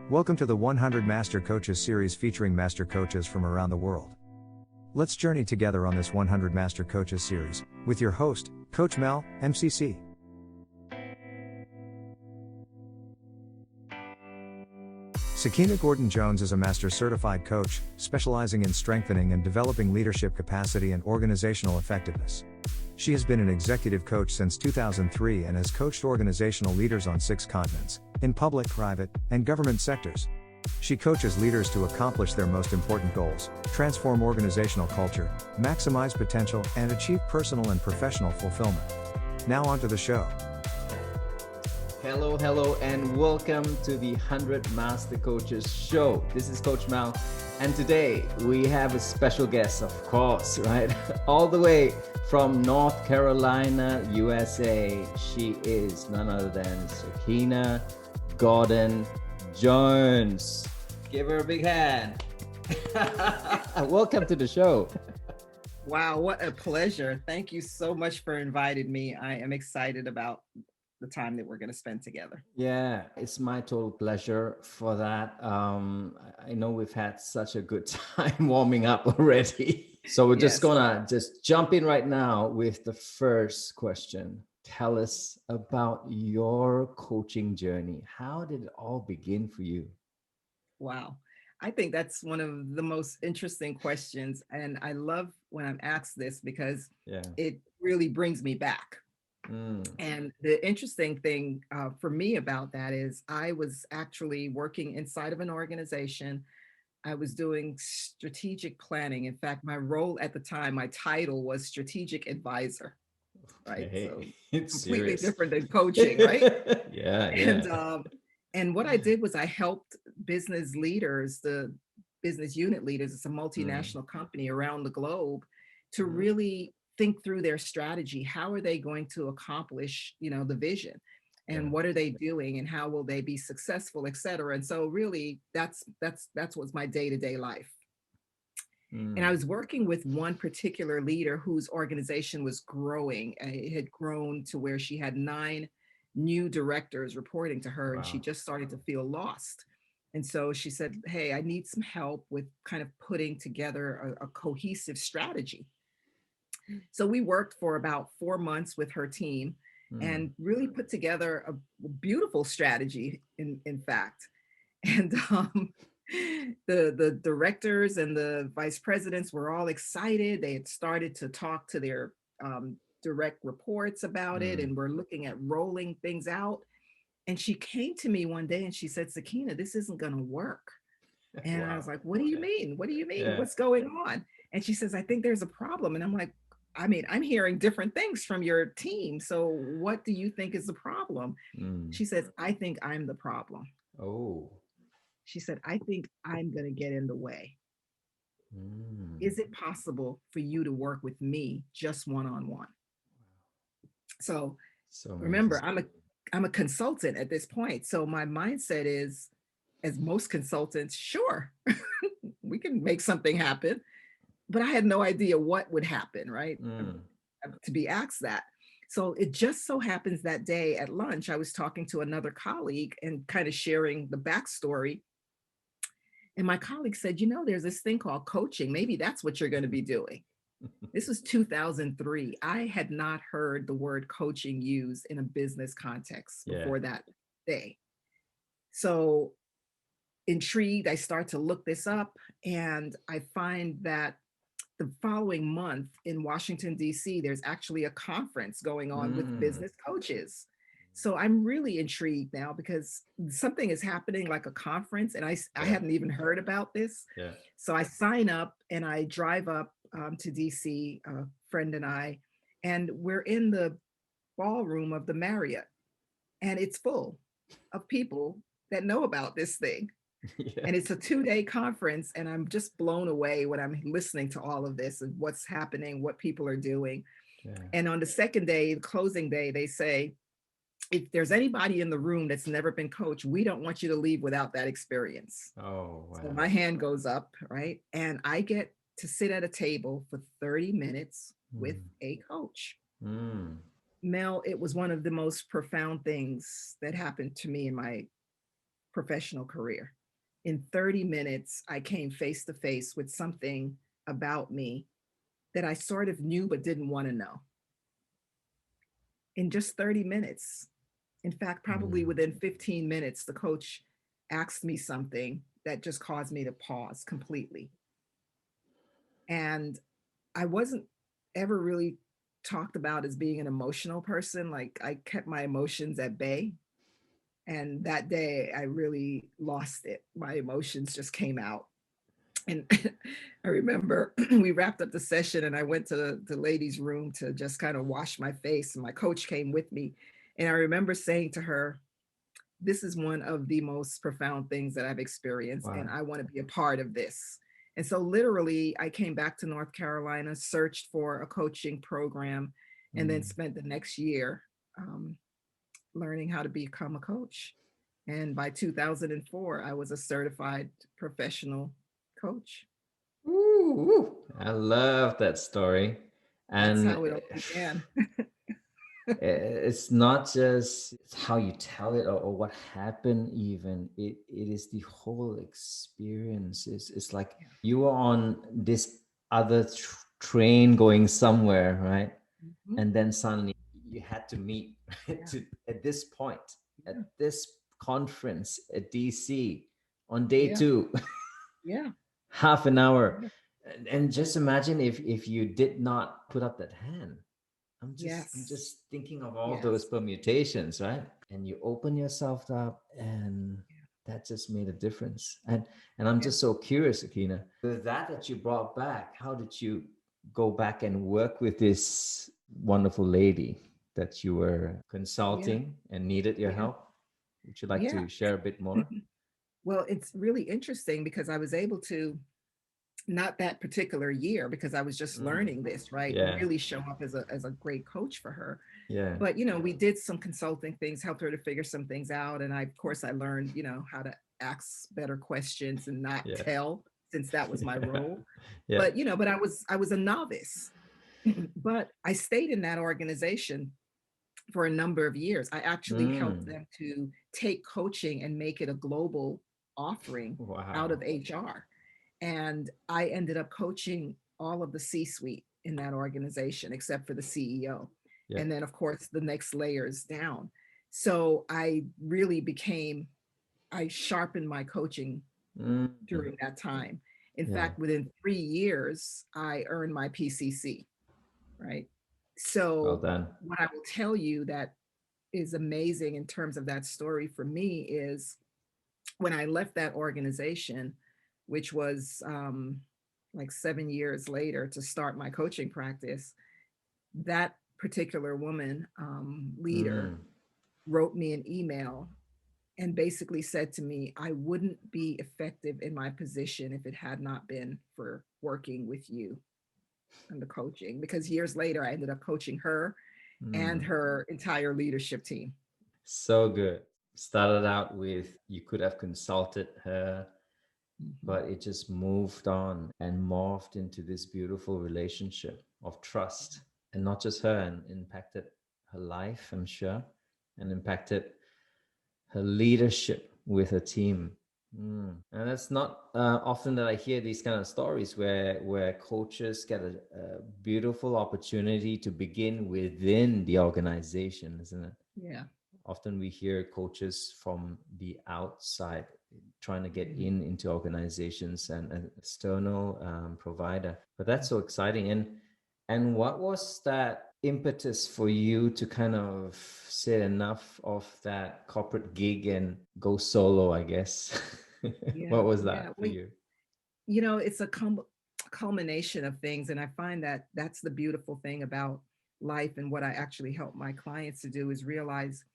Welcome to the 100 Master Coaches series featuring master coaches from around the world. Let's journey together on this 100 Master Coaches series with your host, Coach Mel, MCC. Sackeena Gordon-Jones is a master certified coach, specializing in strengthening and developing leadership capacity and organizational effectiveness. She has been an executive coach since 2003 and has coached organizational leaders on 6 continents, in public, private, and government sectors. She coaches leaders to accomplish their most important goals, transform organizational culture, maximize potential, and achieve personal and professional fulfillment. Now on to the show. Hello, and welcome to the 100 Master Coaches show. This is Coach Mel, and today we have a special guest, of course, right? All the way from North Carolina, USA. She is none other than Sackeena Gordon-Jones. Give her a big hand. Welcome to the show. Wow, what a pleasure. Thank you so much for inviting me. I am excited about the time that we're going to spend together. Yeah, it's my total pleasure for that. I know we've had such a good time warming up already. So we're just gonna jump in right now with the first question. Tell us about your coaching journey. How did it all begin for you? Wow. I think that's one of the most interesting questions. And I love when I'm asked this because it really brings me back. And the interesting thing for me about that is I was actually working inside of an organization. I was doing strategic planning. In fact, my role at the time, my title was strategic advisor, right? Okay. So It's completely serious. different than coaching, right? Yeah. And what I did was I helped business leaders, the business unit leaders, it's a multinational company around the globe, to really think through their strategy. How are they going to accomplish, the vision? And what are they doing and how will they be successful, et cetera. And so really that's what's my day-to-day life. And I was working with one particular leader whose organization was growing. It had grown to where she had 9 new directors reporting to her, and she just started to feel lost. And so she said, hey, I need some help with kind of putting together a cohesive strategy. So we worked for about 4 months with her team and really put together a beautiful strategy, in fact. And the directors and the vice presidents were all excited. They had started to talk to their direct reports about it, and we're looking at rolling things out. And she came to me one day and she said, Sackeena, this isn't going to work. And I was like, what do you mean? What do you mean? Yeah. What's going on? And she says, I think there's a problem. And I'm like, I'm hearing different things from your team. So what do you think is the problem? She says, I think I'm the problem. Oh. She said, I think I'm going to get in the way. Is it possible for you to work with me just one-on-one? So remember, I'm a consultant at this point. So my mindset is, as most consultants, sure, we can make something happen. But I had no idea what would happen, right? To be asked that. So it just so happens that day at lunch, I was talking to another colleague and kind of sharing the backstory. And my colleague said, there's this thing called coaching. Maybe that's what you're going to be doing. This was 2003. I had not heard the word coaching used in a business context before that day. So intrigued, I start to look this up, and I find that the following month in Washington, D.C., there's actually a conference going on with business coaches. So I'm really intrigued now because something is happening, like a conference, and I hadn't even heard about this. So I sign up and I drive up to D.C., a friend and we're in the ballroom of the Marriott, and it's full of people that know about this thing. And it's a 2-day conference, and I'm just blown away when I'm listening to all of this and what's happening, what people are doing. And on the second day, the closing day, they say, if there's anybody in the room that's never been coached, we don't want you to leave without that experience. Oh, wow. So my hand goes up, right? And I get to sit at a table for 30 minutes with a coach. Mel, it was one of the most profound things that happened to me in my professional career. in 30 minutes, I came face to face with something about me that I sort of knew but didn't want to know. In just 30 minutes. In fact, probably within 15 minutes, the coach asked me something that just caused me to pause completely. And I wasn't ever really talked about as being an emotional person. Like, I kept my emotions at bay. And that day I really lost it. My emotions just came out. And I remember we wrapped up the session and I went to the ladies' room to just kind of wash my face. And my coach came with me. And I remember saying to her, this is one of the most profound things that I've experienced. Wow. And I want to be a part of this. And so literally I came back to North Carolina, searched for a coaching program, and then spent the next year learning how to become a coach. And by 2004, I was a certified professional coach. Ooh, I love that story. And that's how it all began. It's not just how you tell it or what happened even. It is the whole experience. It's like you were on this other train going somewhere, right? Mm-hmm. And then suddenly you had to meet at this point, at this conference at DC on day 2. Yeah. Half an hour. And just imagine if you did not put up that hand. I'm just thinking of all those permutations, right? And you open yourself up, and that just made a difference. And I'm just so curious, Sackeena, with that you brought back, how did you go back and work with this wonderful lady that you were consulting and needed your help? Would you like to share a bit more? Well, it's really interesting because I was able to, not that particular year, because I was just learning this, right? Really show up as a great coach for her. But, we did some consulting things, helped her to figure some things out. And of course, I learned, how to ask better questions and not tell, since that was my role. But, but I was a novice. But I stayed in that organization for a number of years. I actually helped them to take coaching and make it a global offering out of HR. And I ended up coaching all of the C-suite in that organization, except for the CEO. And then, of course, the next layers down. So I really I sharpened my coaching during that time. In fact, within 3 years, I earned my PCC, right? So what I will tell you that is amazing in terms of that story for me is when I left that organization, which was like 7 years later to start my coaching practice, that particular woman, leader, wrote me an email and basically said to me, I wouldn't be effective in my position if it had not been for working with you and the coaching, because years later, I ended up coaching her and her entire leadership team. So good. Started out with, you could have consulted her, but it just moved on and morphed into this beautiful relationship of trust. And not just her, and impacted her life, I'm sure, and impacted her leadership with her team. And that's not often that I hear these kind of stories where coaches get a beautiful opportunity to begin within the organization, isn't it? Yeah. Often we hear coaches from the outside trying to get into organizations and an external provider. But that's so exciting. And what was that impetus for you to kind of say enough of that corporate gig and go solo, I guess? What was that for you? It's a culmination of things. And I find that that's the beautiful thing about life, and what I actually help my clients to do is realize,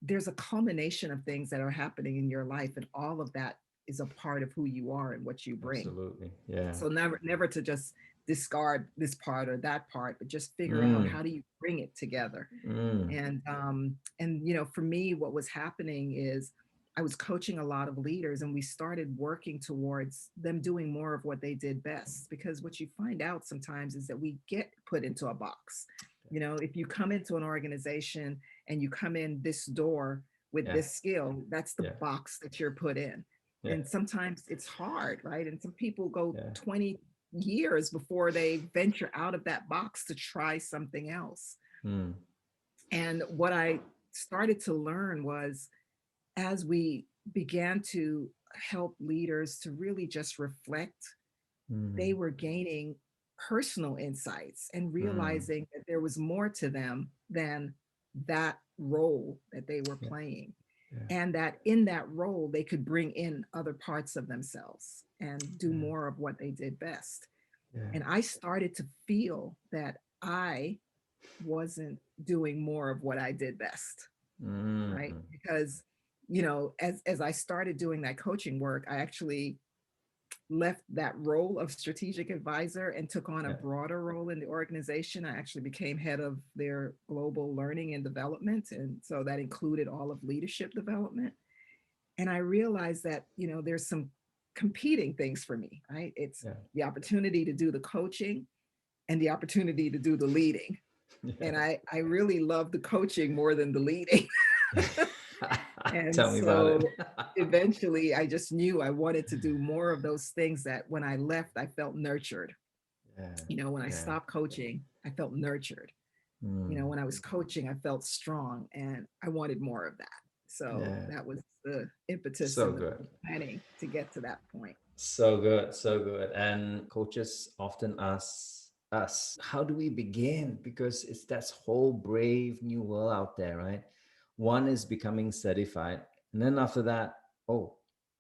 there's a culmination of things that are happening in your life, and all of that is a part of who you are and what you bring. Absolutely. Yeah. So never to just discard this part or that part, but just figure out how do you bring it together. And for me, what was happening is I was coaching a lot of leaders, and we started working towards them doing more of what they did best. Because what you find out sometimes is that we get put into a box. If you come into an organization and you come in this door with this skill, that's the box that you're put in. And sometimes it's hard, right? And some people go 20 years before they venture out of that box to try something else. And what I started to learn was, as we began to help leaders to really just reflect, they were gaining personal insights and realizing that there was more to them than that role that they were playing. And that in that role, they could bring in other parts of themselves and do more of what they did best. And I started to feel that I wasn't doing more of what I did best, right? Because, you know, as I started doing that coaching work, I actually left that role of strategic advisor and took on a broader role in the organization. I actually became head of their global learning and development. And so that included all of leadership development. And I realized that, you know, there's some competing things for me, right? It's the opportunity to do the coaching and the opportunity to do the leading. And I really love the coaching more than the leading. And Tell me about it. Eventually I just knew I wanted to do more of those things that when I left, I felt nurtured. You know, when I stopped coaching, I felt nurtured. You know, when I was coaching, I felt strong, and I wanted more of that. So that was the impetus and the planning to get to that point. So good, so good. And coaches often ask us, how do we begin? Because it's that whole brave new world out there, right? One is becoming certified. And then after that, oh,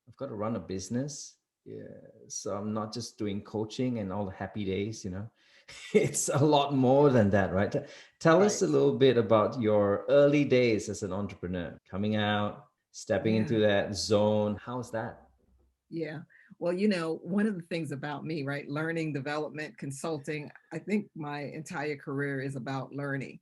I've got to run a business. Yeah. So I'm not just doing coaching and all the happy days, you know. It's a lot more than that, right? Tell us a little bit about your early days as an entrepreneur, coming out, stepping into that zone. How's that? Yeah. Well, you know, one of the things about me, right? Learning, development, consulting, I think my entire career is about learning.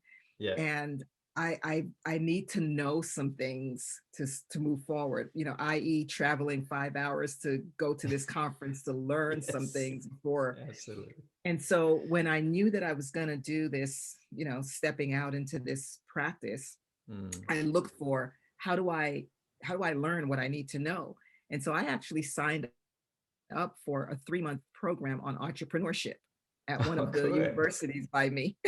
And I need to know some things to move forward, you know, i.e. traveling 5 hours to go to this conference to learn some things before. Absolutely. And so when I knew that I was going to do this, you know, stepping out into this practice, I looked for how do I learn what I need to know? And so I actually signed up for a 3-month program on entrepreneurship at one of the universities by me.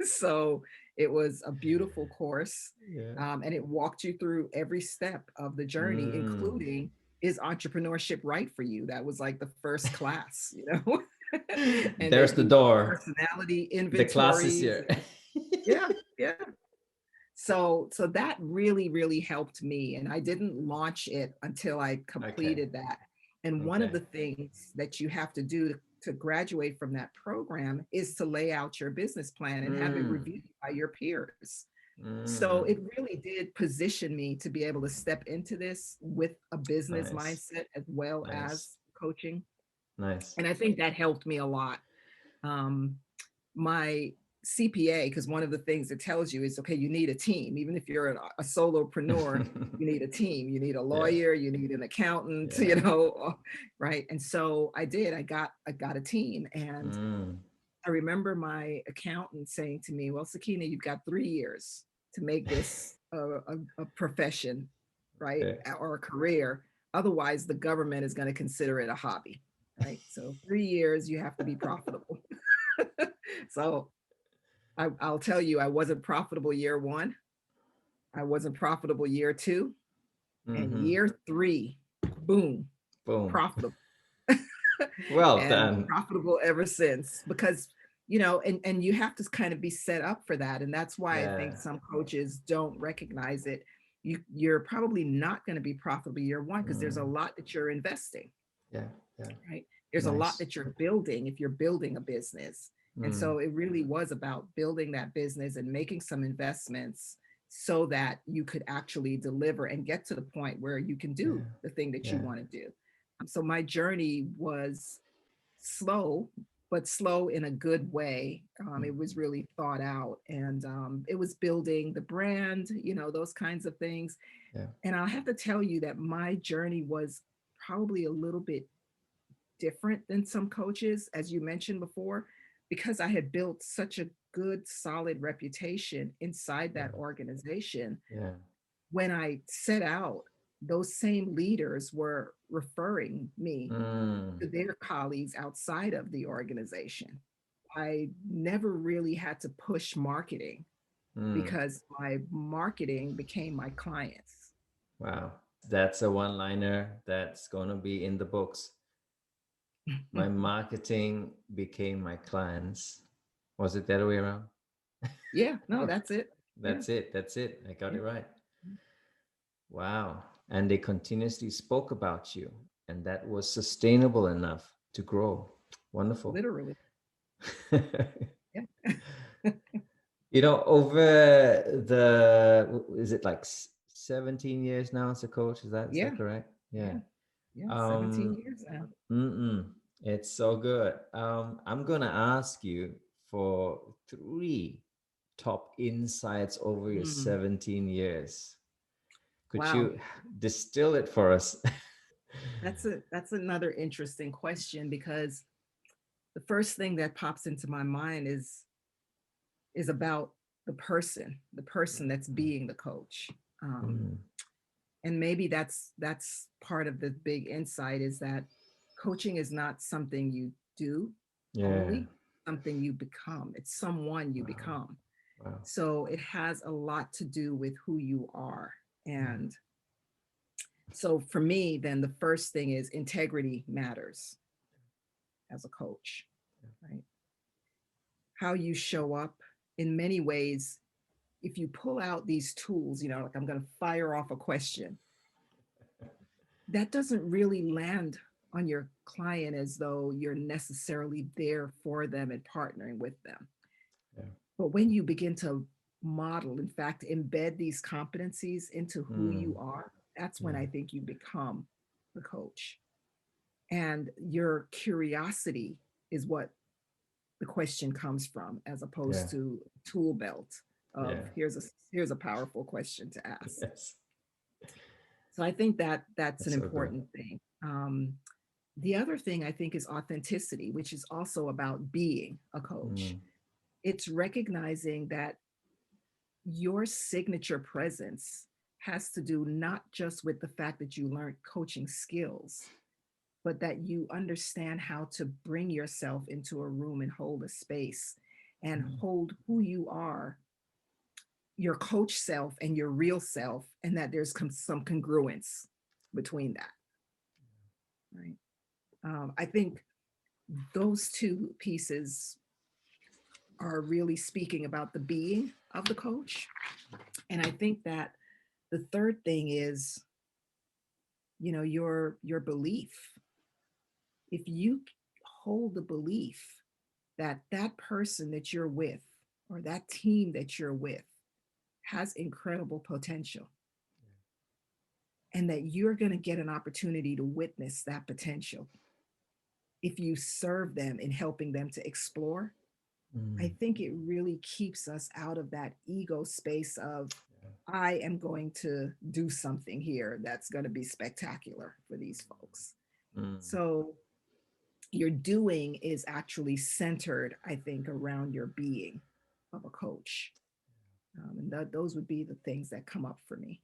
So it was a beautiful course. And it walked you through every step of the journey, including, is entrepreneurship right for you? That was like the first class, you know. And there's the door. Personality inventory. The class is here. Yeah. So that really helped me. And I didn't launch it until I completed that. And one of the things that you have to do to graduate from that program is to lay out your business plan and have it reviewed by your peers. So it really did position me to be able to step into this with a business mindset as well as coaching. And I think that helped me a lot. My CPA, because one of the things it tells you is, okay, you need a team. Even if you're a solopreneur, you need a team. You need a lawyer, you need an accountant, you know, right? And so I did. I got a team. And I remember my accountant saying to me, well, Sackeena, you've got 3 years to make this a profession, right? Or a career. Otherwise, the government is going to consider it a hobby, right? So 3 years, you have to be profitable. So I'll tell you, I wasn't profitable year 1. I wasn't profitable year 2. And year 3, boom, profitable. Well done. Profitable ever since, because, you know, and you have to kind of be set up for that. And that's why I think some coaches don't recognize it. You're probably not going to be profitable year 1 because there's a lot that you're investing. Right. There's a lot that you're building if you're building a business. And so it really was about building that business and making some investments so that you could actually deliver and get to the point where you can do the thing that you want to do. So my journey was slow, but slow in a good way. It was really thought out, and it was building the brand, you know, those kinds of things. And I'll have to tell you that my journey was probably a little bit different than some coaches, as you mentioned before, because I had built such a good, solid reputation inside that organization. When I set out, those same leaders were referring me to their colleagues outside of the organization. I never really had to push marketing because my marketing became my clients. Wow. That's a one-liner that's going to be in the books. My marketing became my clients. Was it the other way around? Yeah, no, that's it. That's it. That's it. I got it right. Wow. And they continuously spoke about you, and that was sustainable enough to grow. Wonderful. Literally. You know, over is it like 17 years now as a coach? Is that correct? Yeah. 17 years now. It's so good. I'm gonna ask you for 3 top insights over your 17 years. Could you distill it for us? That's another interesting question, because the first thing that pops into my mind is about the person that's being the coach. And maybe that's part of the big insight, is that coaching is not something you do only, something you become. It's someone you become. So it has a lot to do with who you are. And so for me, then the first thing is integrity matters as a coach, right? How you show up in many ways. If you pull out these tools, you know, like I'm going to fire off a question, that doesn't really land on your client as though you're necessarily there for them and partnering with them. But when you begin to model, in fact, embed these competencies into who you are, that's when I think you become the coach. And your curiosity is what the question comes from, as opposed to tool belt of here's a powerful question to ask. So I think that's an important thing. The other thing I think is authenticity, which is also about being a coach. It's recognizing that your signature presence has to do not just with the fact that you learned coaching skills, but that you understand how to bring yourself into a room and hold a space and hold who you are, your coach self and your real self, and that there's some congruence between that, right? I think those 2 pieces are really speaking about the being of the coach. And I think that the third thing is, you know, your belief. If you hold the belief that that person that you're with, or that team that you're with, has incredible potential, and that you're going to get an opportunity to witness that potential if you serve them in helping them to explore, I think it really keeps us out of that ego space of, I am going to do something here that's going to be spectacular for these folks. So your doing is actually centered, I think, around your being of a coach. And those would be the things that come up for me.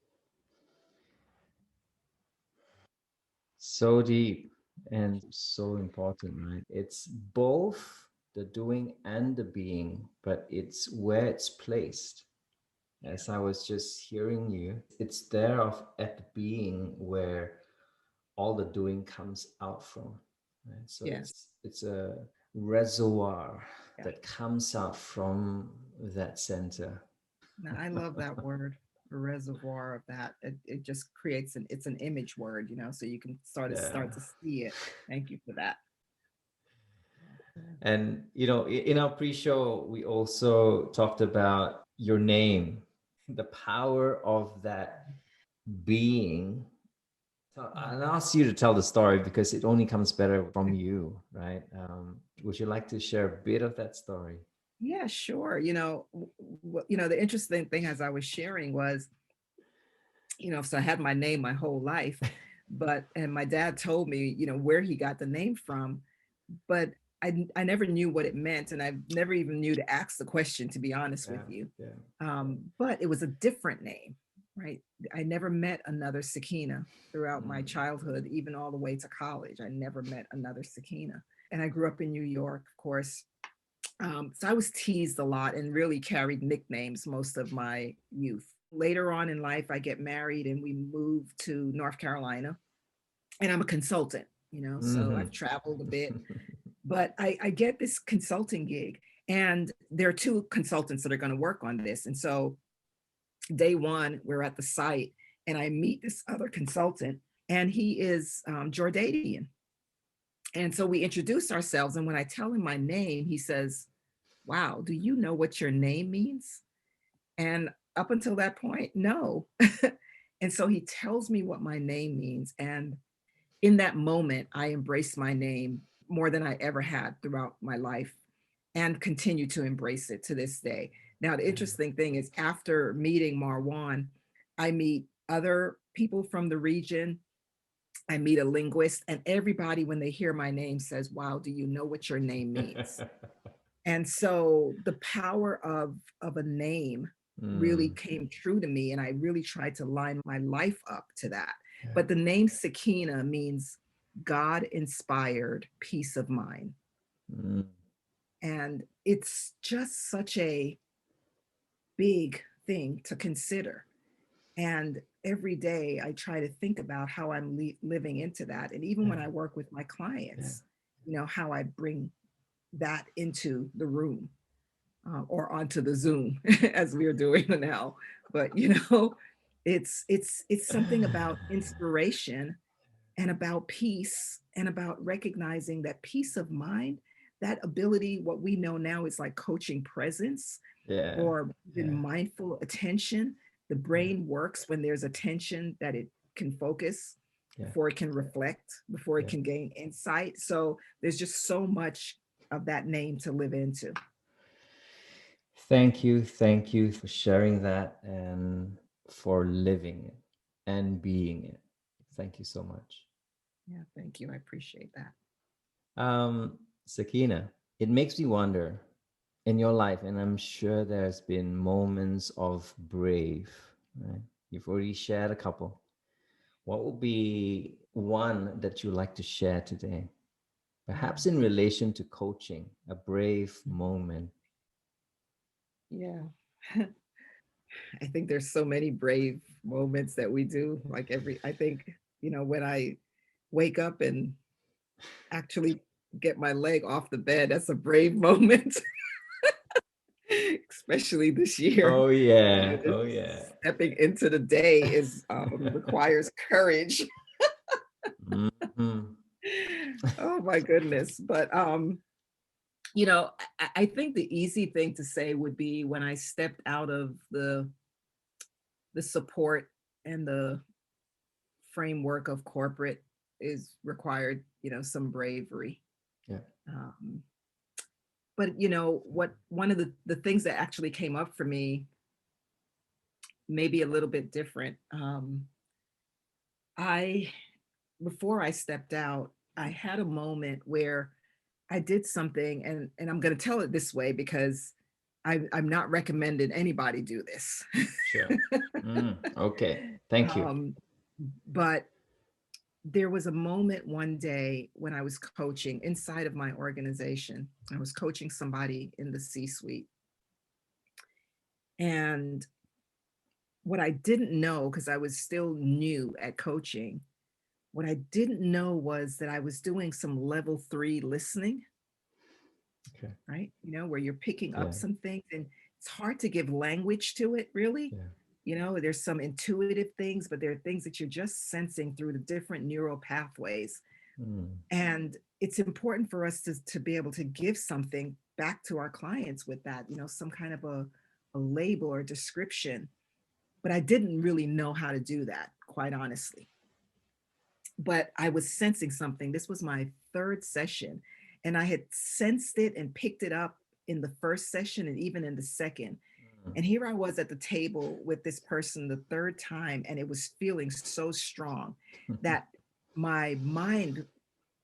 So deep and so important, right? It's both the doing and the being, but it's where it's placed. As I was just hearing you, it's there at the being where all the doing comes out from, right? So it's a reservoir that comes out from that center. Now, I love that word, a reservoir of that. It just creates it's an image word, you know, so you can start to see it. Thank you for that. And, you know, in our pre-show, we also talked about your name, the power of that being. I'll ask you to tell the story because it only comes better from you, right? Would you like to share a bit of that story? Yeah, sure. You know, the interesting thing as I was sharing was, you know, so I had my name my whole life, and my dad told me, you know, where he got the name from, but I never knew what it meant, and I never even knew to ask the question, to be honest with you. But it was a different name. right? I never met another Sackeena throughout my childhood, even all the way to college. I never met another Sackeena. And I grew up in New York, of course. So I was teased a lot and really carried nicknames most of my youth. Later on in life, I get married and we move to North Carolina. And I'm a consultant, so I've traveled a bit. But I get this consulting gig, and there are two consultants that are going to work on this. And so day one, we're at the site, and I meet this other consultant, and he is Jordanian. And so we introduce ourselves. And when I tell him my name, he says, "Wow, do you know what your name means?" And up until that point, no. And so he tells me what my name means. And in that moment, I embraced my name more than I ever had throughout my life, and continue to embrace it to this day. Now, the interesting thing is, after meeting Marwan, I meet other people from the region. I meet a linguist, and everybody, when they hear my name, says, "Wow, do you know what your name means?" And so the power of a name really came true to me, and I really tried to line my life up to that. Yeah. But the name Sackeena means God-inspired peace of mind. And it's just such a big thing to consider. And every day I try to think about how I'm living into that. And even when I work with my clients, how I bring that into the room or onto the Zoom as we're doing now. But, it's something about inspiration and about peace and about recognizing that peace of mind, that ability, what we know now is like coaching presence or even mindful attention. The brain works when there's attention, that it can focus before it can reflect, before it can gain insight. So there's just so much of that name to live into. Thank you for sharing that and for living it and being it. Thank you so much. Yeah, thank you. I appreciate that. Sackeena, it makes me wonder, in your life, and I'm sure there's been moments of brave, right? You've already shared a couple. What would be one that you like to share today? Perhaps in relation to coaching, a brave moment. Yeah. I think there's so many brave moments that we do. I think, when I wake up and actually get my leg off the bed, that's a brave moment. Especially this year. Oh yeah. Oh yeah. Stepping into the day is requires courage. Oh my goodness. But I think the easy thing to say would be when I stepped out of the support and the framework of corporate is required, some bravery. Yeah. But one of the things that actually came up for me, maybe a little bit different. Before I stepped out, I had a moment where I did something, and I'm going to tell it this way because I'm not recommending anybody do this. Sure. Okay. Thank you. But there was a moment one day when I was coaching inside of my organization. I was coaching somebody in the C-suite. And what I didn't know, because I was still new at coaching, what I didn't know was that I was doing some level 3 listening. Okay. Right? Where you're picking up some things, and it's hard to give language to it, really. Yeah. There's some intuitive things, but there are things that you're just sensing through the different neural pathways. And it's important for us to be able to give something back to our clients with that, some kind of a label or description. But I didn't really know how to do that, quite honestly. But I was sensing something. This was my third session, and I had sensed it and picked it up in the first session and even in the second. And here I was at the table with this person the third time, and it was feeling so strong that my mind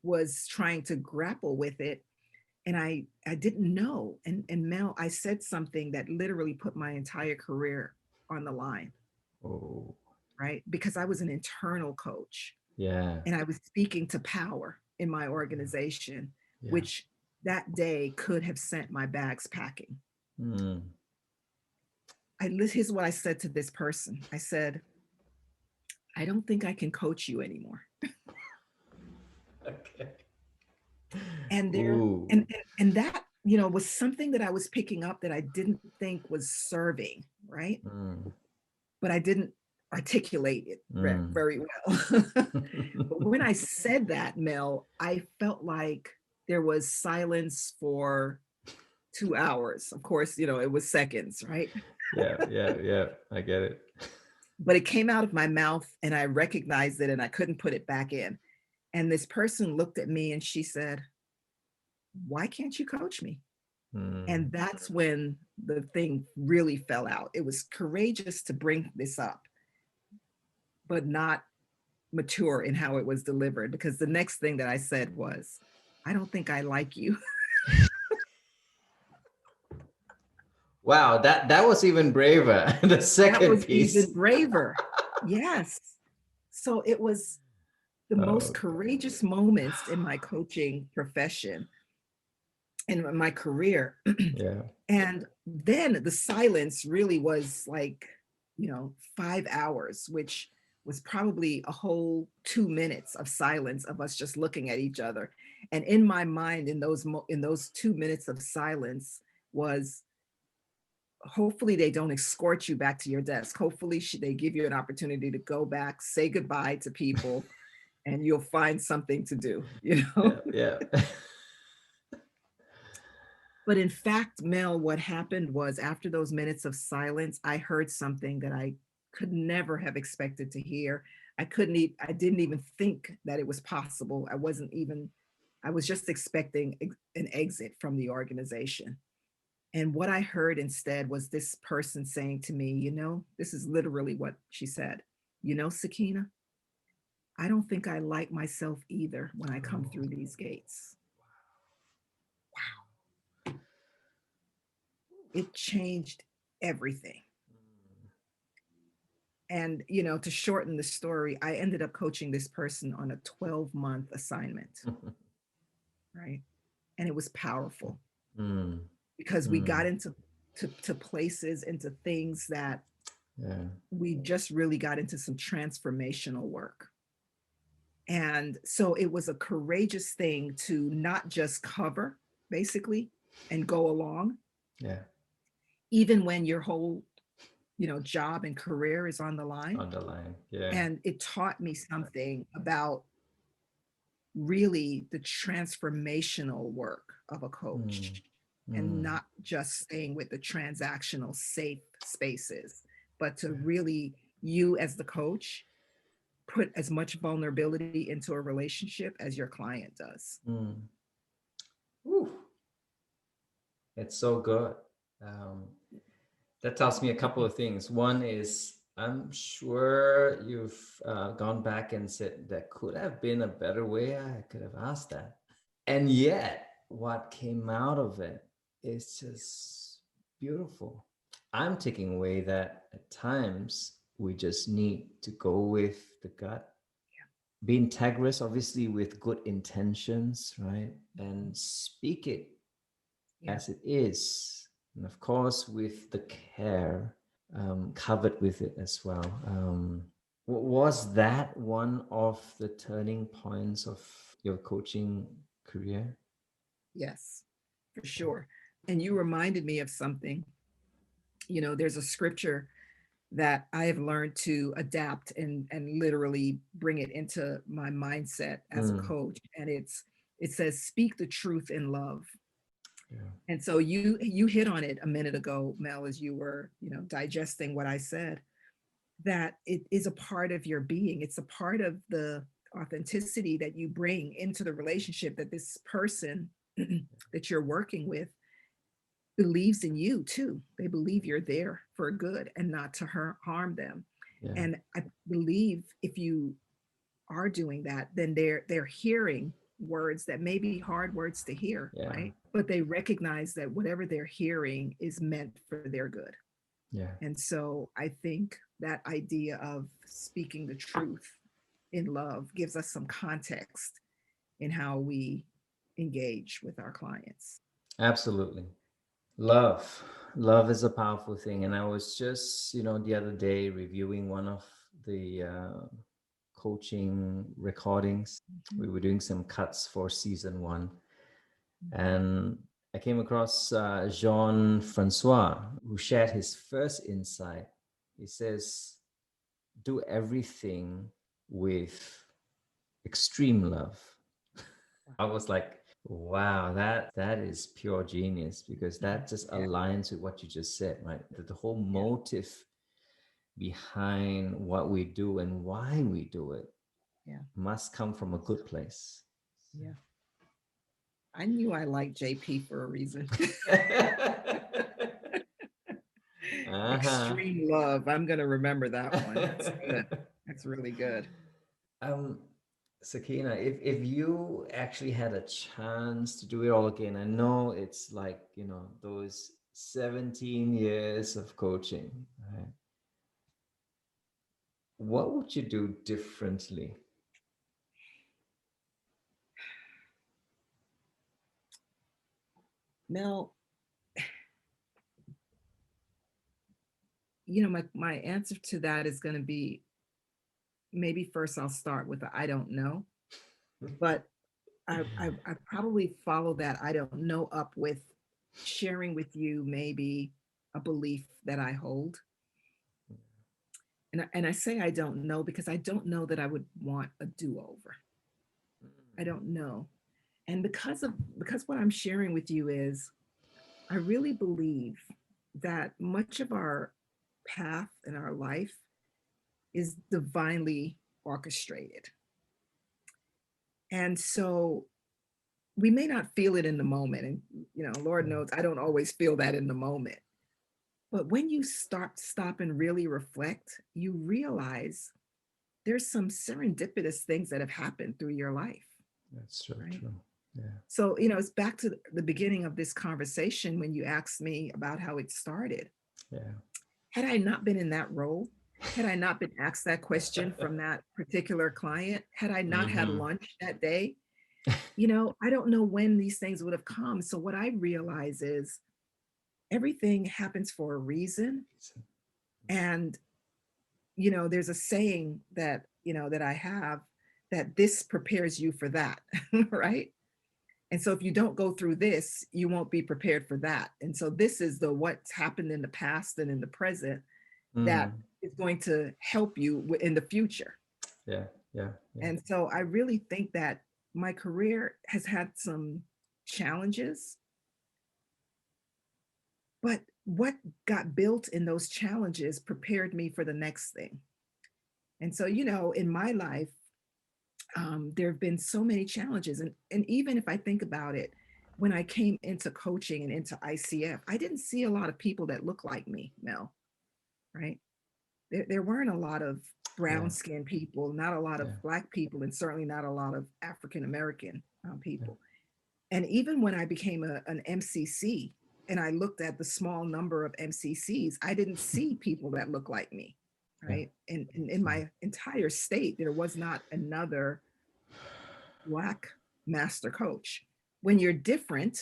was trying to grapple with it. And I didn't know. And Mel, I said something that literally put my entire career on the line. Oh. Right? Because I was an internal coach. Yeah. And I was speaking to power in my organization, which that day could have sent my bags packing. Here's what I said to this person. I said, I don't think I can coach you anymore. Okay. And there, and that, you know, was something that I was picking up that I didn't think was serving, right? But I didn't articulate it very well. But when I said that, Mel, I felt like there was silence for 2 hours. Of course, you know, it was seconds, right? Yeah. I get it. But it came out of my mouth and I recognized it and I couldn't put it back in. And this person looked at me and she said, why can't you coach me? And that's when the thing really fell out. It was courageous to bring this up, but not mature in how it was delivered, because the next thing that I said was, I don't think I like you. Wow, that was even braver. The second piece. Even braver. Yes. So it was the most courageous moments in my coaching profession and my career. And then the silence really was like, you know, 5 hours, which was probably a whole 2 minutes of silence of us just looking at each other. And in my mind, in those 2 minutes of silence was, hopefully they don't escort you back to your desk. Hopefully they give you an opportunity to go back, say goodbye to people, and you'll find something to do, you know? Yeah. But in fact, Mel, what happened was after those minutes of silence, I heard something that I could never have expected to hear. I didn't even think that it was possible. I was just expecting an exit from the organization. And what I heard instead was this person saying to me, you know, this is literally what she said, you know, Sackeena, I don't think I like myself either when I come through these gates. Wow. It changed everything. And, you know, to shorten the story, I ended up coaching this person on a 12-month assignment, right? And it was powerful because we got into places, into things that we just really got into some transformational work. And so it was a courageous thing to not just cover, basically, and go along. Yeah. Even when your whole, you know, job and career is on the line. On the line, yeah. And it taught me something about really the transformational work of a coach and not just staying with the transactional safe spaces, but to really, you as the coach, put as much vulnerability into a relationship as your client does. It's so good. That tells me a couple of things. One is, I'm sure you've gone back and said, there could have been a better way. I could have asked that. And yet, what came out of it is just beautiful. I'm taking away that at times we just need to go with the gut. Be integrous, obviously, with good intentions, right? And speak it as it is. And of course, with the care covered with it as well. Was that one of the turning points of your coaching career? Yes, for sure. And you reminded me of something. You know, there's a scripture that I have learned to adapt and literally bring it into my mindset as a coach. And it says, speak the truth in love. Yeah. And so you hit on it a minute ago, Mel, as you were, you know, digesting what I said, that it is a part of your being. It's a part of the authenticity that you bring into the relationship, that this person that you're working with believes in you too. They believe you're there for good and not to harm them. Yeah. And I believe if you are doing that, then they're hearing words that may be hard words to hear, right? But they recognize that whatever they're hearing is meant for their good. Yeah. And so I think that idea of speaking the truth in love gives us some context in how we engage with our clients. Absolutely. Love is a powerful thing. And I was just, the other day reviewing one of the coaching recordings. We were doing some cuts for season 1, and I came across Jean-Francois, who shared his first insight. He says, do everything with extreme love. I was like, wow, that is pure genius, because that just aligns with what you just said, right? That the whole motive behind what we do and why we do it must come from a good place. Yeah. I knew I liked JP for a reason. Extreme love. I'm going to remember that one. That's good. That's really good. Sackeena, if you actually had a chance to do it all again, I know it's like, those 17 years of coaching, right? What would you do differently? Mel, my answer to that is going to be, maybe first I'll start with the I don't know, but I probably follow that I don't know up with sharing with you maybe a belief that I hold. And I say I don't know because I don't know that I would want a do-over. I don't know. And because what I'm sharing with you is, I really believe that much of our path in our life is divinely orchestrated. And so we may not feel it in the moment. And, Lord knows I don't always feel that in the moment. But when you stop and really reflect, you realize there's some serendipitous things that have happened through your life. That's so true. Yeah. So, it's back to the beginning of this conversation when you asked me about how it started. Yeah. Had I not been in that role, had I not been asked that question from that particular client, had I not had lunch that day, I don't know when these things would have come. So what I realize is everything happens for a reason. And, there's a saying that, that I have, that this prepares you for that, right? And so if you don't go through this, you won't be prepared for that. And so this is what's happened in the past and in the present that is going to help you in the future. Yeah. And so I really think that my career has had some challenges, but what got built in those challenges prepared me for the next thing. And so, in my life, there have been so many challenges. And even if I think about it, when I came into coaching and into ICF, I didn't see a lot of people that look like me, Mel, right? There weren't a lot of brown skinned people, not a lot of Black people, and certainly not a lot of African American people. And even when I became an MCC and I looked at the small number of MCCs, I didn't see people that look like me, right? And in my entire state, there was not another Black master coach. When you're different,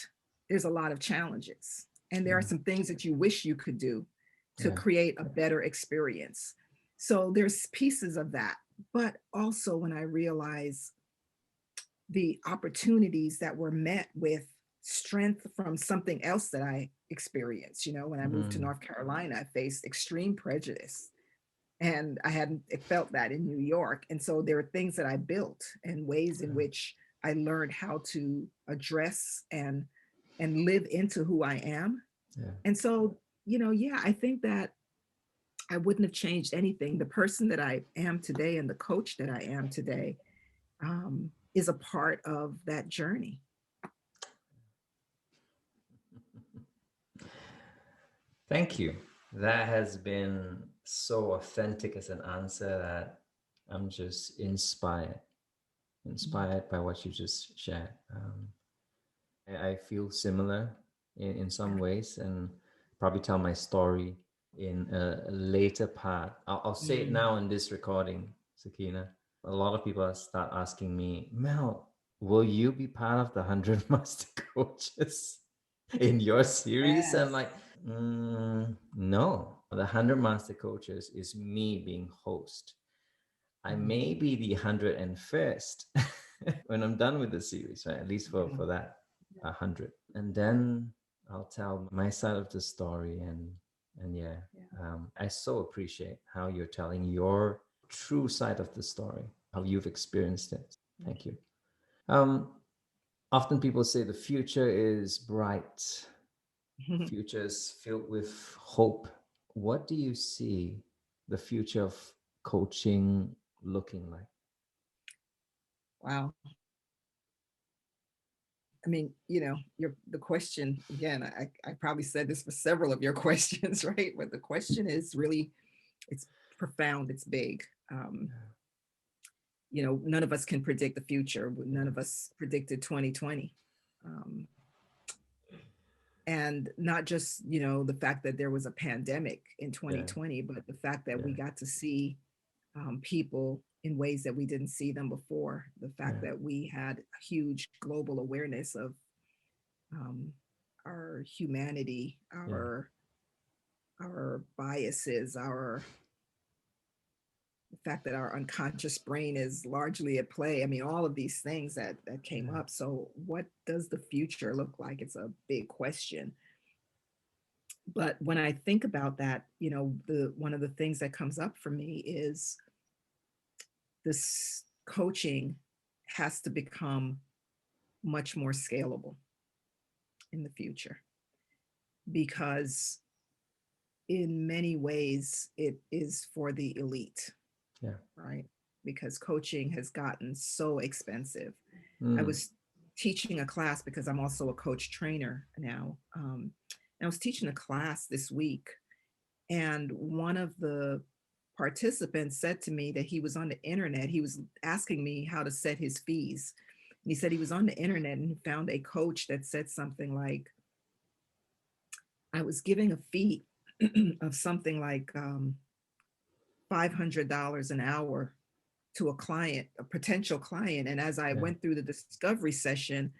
there's a lot of challenges. And there are some things that you wish you could do to create a better experience. So there's pieces of that. But also when I realize the opportunities that were met with strength from something else that I experienced. When I moved to North Carolina, I faced extreme prejudice. And I hadn't felt that in New York. And so there are things that I built and ways in which I learned how to address and live into who I am. And so, I think that I wouldn't have changed anything. The person that I am today and the coach that I am today is a part of that journey. Thank you. That has been so authentic as an answer that I'm just inspired by what you just shared. I feel similar in some ways, and probably tell my story in a later part. I'll say it now in this recording, Sackeena. A lot of people start asking me, Mel, will you be part of the 100 Master Coaches in your series? Yes. I'm like, no. The 100 Master Coaches is me being host. I may be the 101st when I'm done with the series, right? At least for that 100. And then I'll tell my side of the story. And I so appreciate how you're telling your true side of the story, how you've experienced it. Thank you. Often people say the future is bright. Future is filled with hope. What do you see the future of coaching looking like? Wow. I mean, the question again, I probably said this for several of your questions, right? But the question is really, it's profound, it's big. None of us can predict the future. None of us predicted 2020. And not just, the fact that there was a pandemic in 2020, but the fact that we got to see people in ways that we didn't see them before. The fact that we had a huge global awareness of our humanity, our biases, the fact that our unconscious brain is largely at play. I mean, all of these things that came up. So what does the future look like? It's a big question. But when I think about that, one of the things that comes up for me is this coaching has to become much more scalable in the future, because in many ways it is for the elite, right? Because coaching has gotten so expensive. I was teaching a class because I'm also a coach trainer now. I was teaching a class this week, and one of the participants said to me that he was on the internet. He was asking me how to set his fees. And he said he was on the internet and he found a coach that said something like, I was giving a fee of something like $500 an hour to a client, a potential client. And as I went through the discovery session,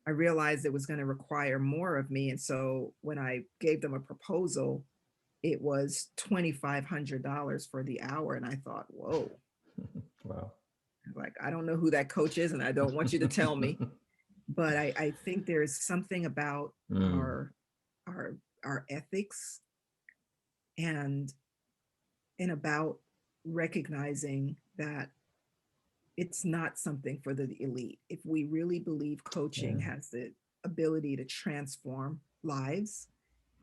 I realized it was going to require more of me. And so when I gave them a proposal, it was $2,500 for the hour. And I thought, whoa. Wow. Like, I don't know who that coach is, and I don't want you to tell me. But I think there's something about our ethics and about recognizing that it's not something for the elite. If we really believe coaching has the ability to transform lives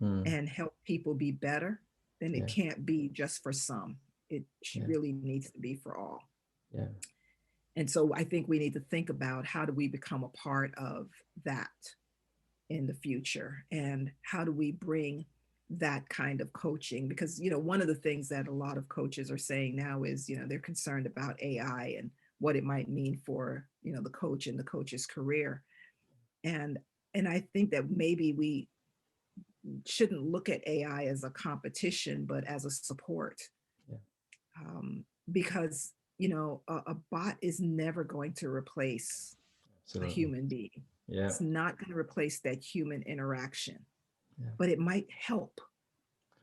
and help people be better, then it can't be just for some. It really needs to be for all. Yeah. And so I think we need to think about, how do we become a part of that in the future? And how do we bring that kind of coaching? Because, one of the things that a lot of coaches are saying now is, they're concerned about AI and what it might mean for, the coach and the coach's career. And I think that maybe we shouldn't look at AI as a competition, but as a support. Because, a bot is never going to replace a human being. It's not going to replace that human interaction, but it might help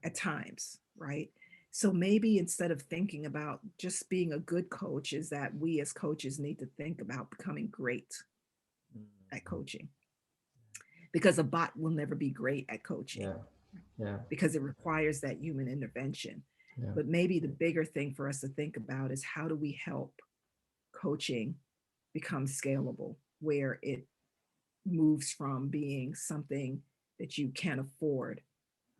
at times, right? So maybe instead of thinking about just being a good coach, is that we as coaches need to think about becoming great at coaching, because a bot will never be great at coaching because it requires that human intervention. But maybe the bigger thing for us to think about is, how do we help coaching become scalable, where it moves from being something that you can afford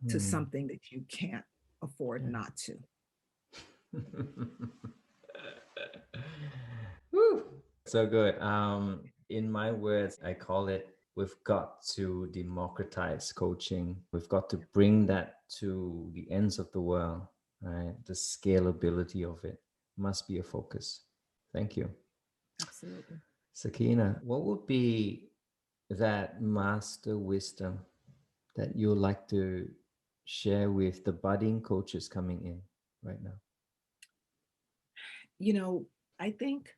to something that you can't afford not to. Woo. So good. In my words, I call it, we've got to democratize coaching. We've got to bring that to the ends of the world, right? The scalability of it must be a focus. Thank you. Absolutely. Sackeena, what would be that master wisdom that you'd like to share with the budding coaches coming in right now? You know, I think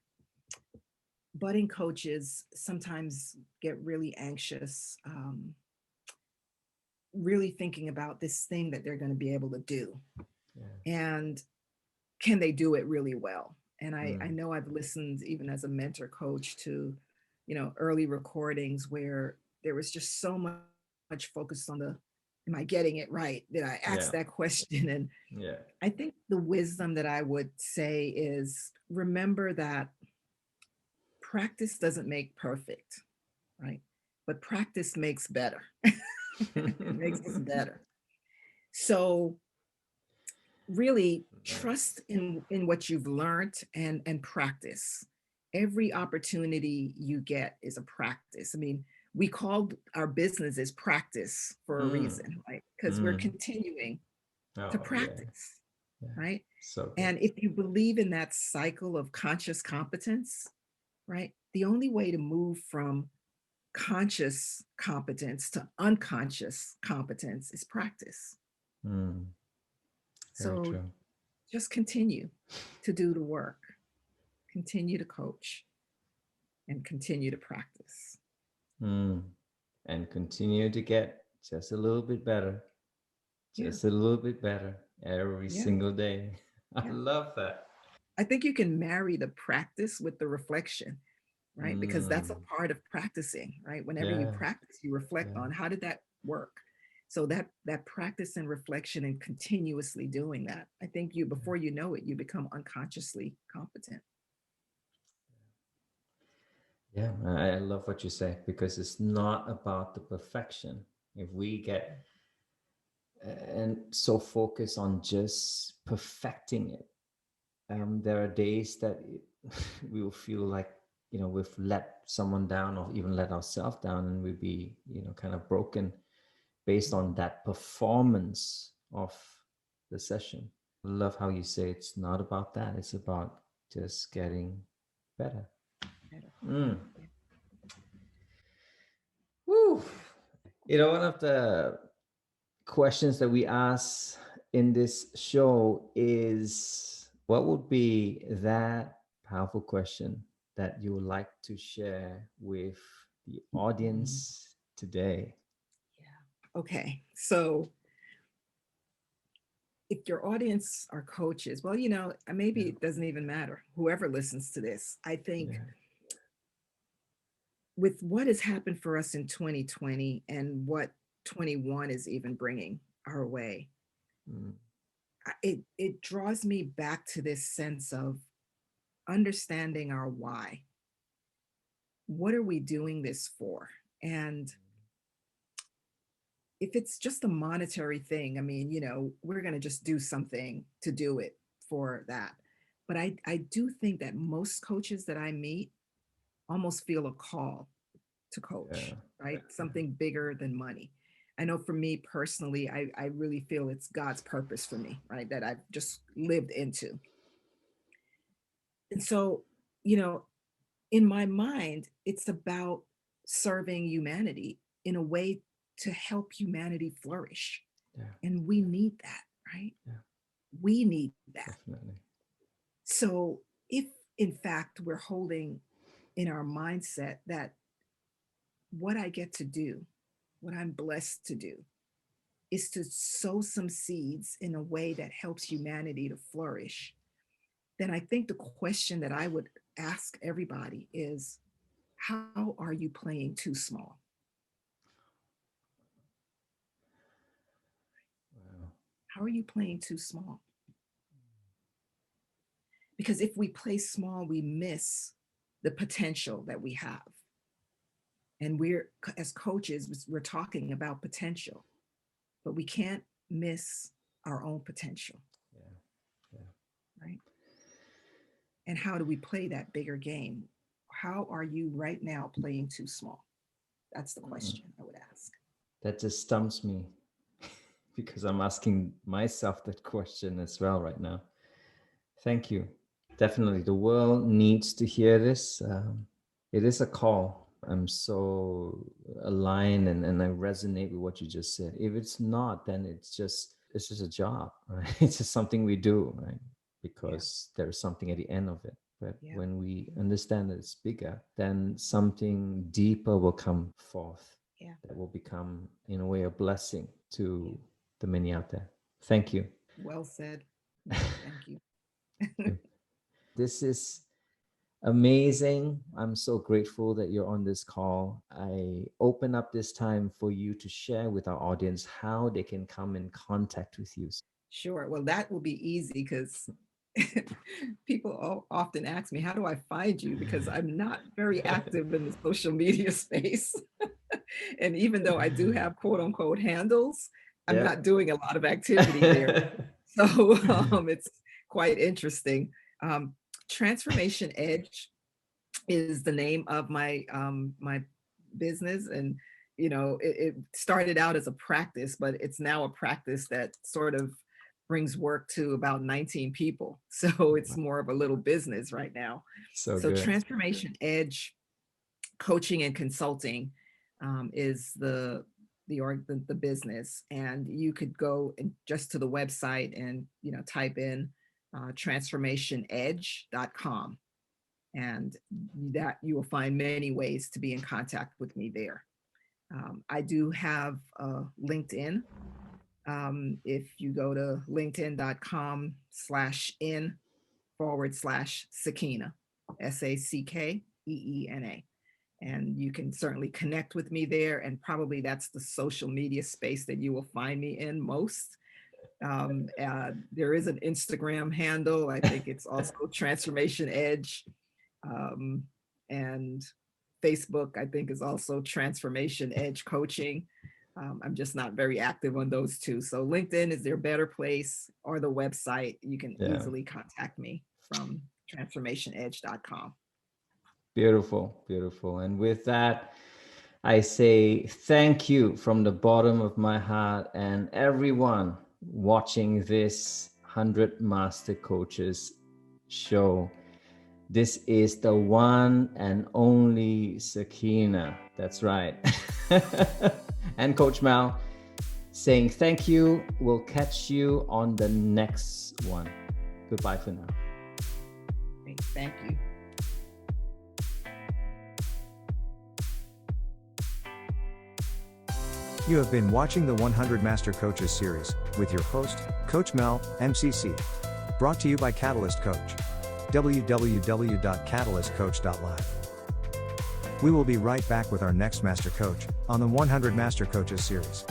budding coaches sometimes get really anxious, really thinking about this thing that they're going to be able to do. Yeah. And can they do it really well? And I know I've listened even as a mentor coach to, you know, early recordings where there was just so much focus on the, am I getting it right? Did I ask that question? And I think the wisdom that I would say is remember that practice doesn't make perfect, right? But practice makes better. It makes us better. So really trust in what you've learned and practice. Every opportunity you get is a practice. I mean, we called our businesses practice for a reason, right? Because we're continuing to practice, right? So and if you believe in that cycle of conscious competence, right? The only way to move from conscious competence to unconscious competence is practice. So just continue to do the work, continue to coach, and continue to practice. And continue to get just a little bit better, just a little bit better every single day. I love that. I think you can marry the practice with the reflection, right? Because that's a part of practicing, right? Whenever you practice, you reflect on how did that work? So that practice and reflection and continuously doing that, I think you, before you know it, you become unconsciously competent. Yeah, I love what you say, because it's not about the perfection. If we get and so focused on just perfecting it, there are days that we will feel like, you know, we've let someone down or even let ourselves down, and we'll be, you know, kind of broken based on that performance of the session. I love how you say it's not about that. It's about just getting better. Woo. You know, one of the questions that we ask in this show is, what would be that powerful question that you would like to share with the audience today? Yeah. Okay. So if your audience are coaches, well, you know, maybe it doesn't even matter. Whoever listens to this, I think with what has happened for us in 2020 and what 21 is even bringing our way, it draws me back to this sense of understanding our why. What are we doing this for? And if it's just a monetary thing, I mean, you know, we're going to just do something to do it for that. But I do think that most coaches that I meet almost feel a call to coach, right? Something bigger than money. I know for me personally, I really feel it's God's purpose for me, right? That I've just lived into. And so, you know, in my mind, it's about serving humanity in a way to help humanity flourish. And we need that, right? We need that. Definitely. So if in fact we're holding in our mindset that what I get to do, what I'm blessed to do, is to sow some seeds in a way that helps humanity to flourish, then I think the question that I would ask everybody is, how are you playing too small? Wow. How are you playing too small? Because if we play small, we miss the potential that we have. And we're, as coaches, we're talking about potential, but we can't miss our own potential. Right? And how do we play that bigger game? How are you right now playing too small? That's the question I would ask. That just stumps me because I'm asking myself that question as well right now. Thank you. Definitely, the world needs to hear this. It is a call. I'm so aligned and I resonate with what you just said. If it's not, then it's just a job, right? It's just something we do, right? Because there's something at the end of it. But when we understand that it's bigger, then something deeper will come forth. That will become, in a way, a blessing to the many out there. Thank you. Well said. Thank you. This is amazing. I'm so grateful that you're on this call. I open up this time for you to share with our audience how they can come in contact with you. Sure. Well, that will be easy because people often ask me, how do I find you? Because I'm not very active in the social media space. And even though I do have quote unquote handles, I'm not doing a lot of activity there. So it's quite interesting. Transformation Edge is the name of my my business, and it started out as a practice, but it's now a practice that sort of brings work to about 19 people. So it's more of a little business right now. So Transformation Edge Coaching and Consulting is the business, and you could go just to the website and type in transformationedge.com, and that you will find many ways to be in contact with me there. I do have LinkedIn. If you go to linkedin.com/in/Sackeena, Sackeena, and you can certainly connect with me there. And probably that's the social media space that you will find me in most. There is an Instagram handle. I think it's also Transformation Edge. And Facebook, I think, is also Transformation Edge Coaching. I'm just not very active on those two. So LinkedIn is their better place, or the website. You can easily contact me from transformationedge.com. Beautiful, beautiful. And with that, I say thank you from the bottom of my heart, and everyone watching this 100 Master Coaches show. This is the one and only Sackeena. That's right. And Coach Mal saying thank you. We'll catch you on the next one. Goodbye for now. Thank you. You have been watching the 100 Master Coaches series with your host, Coach Mel, MCC. Brought to you by Catalyst Coach. www.catalystcoach.live. We will be right back with our next Master Coach on the 100 Master Coaches series.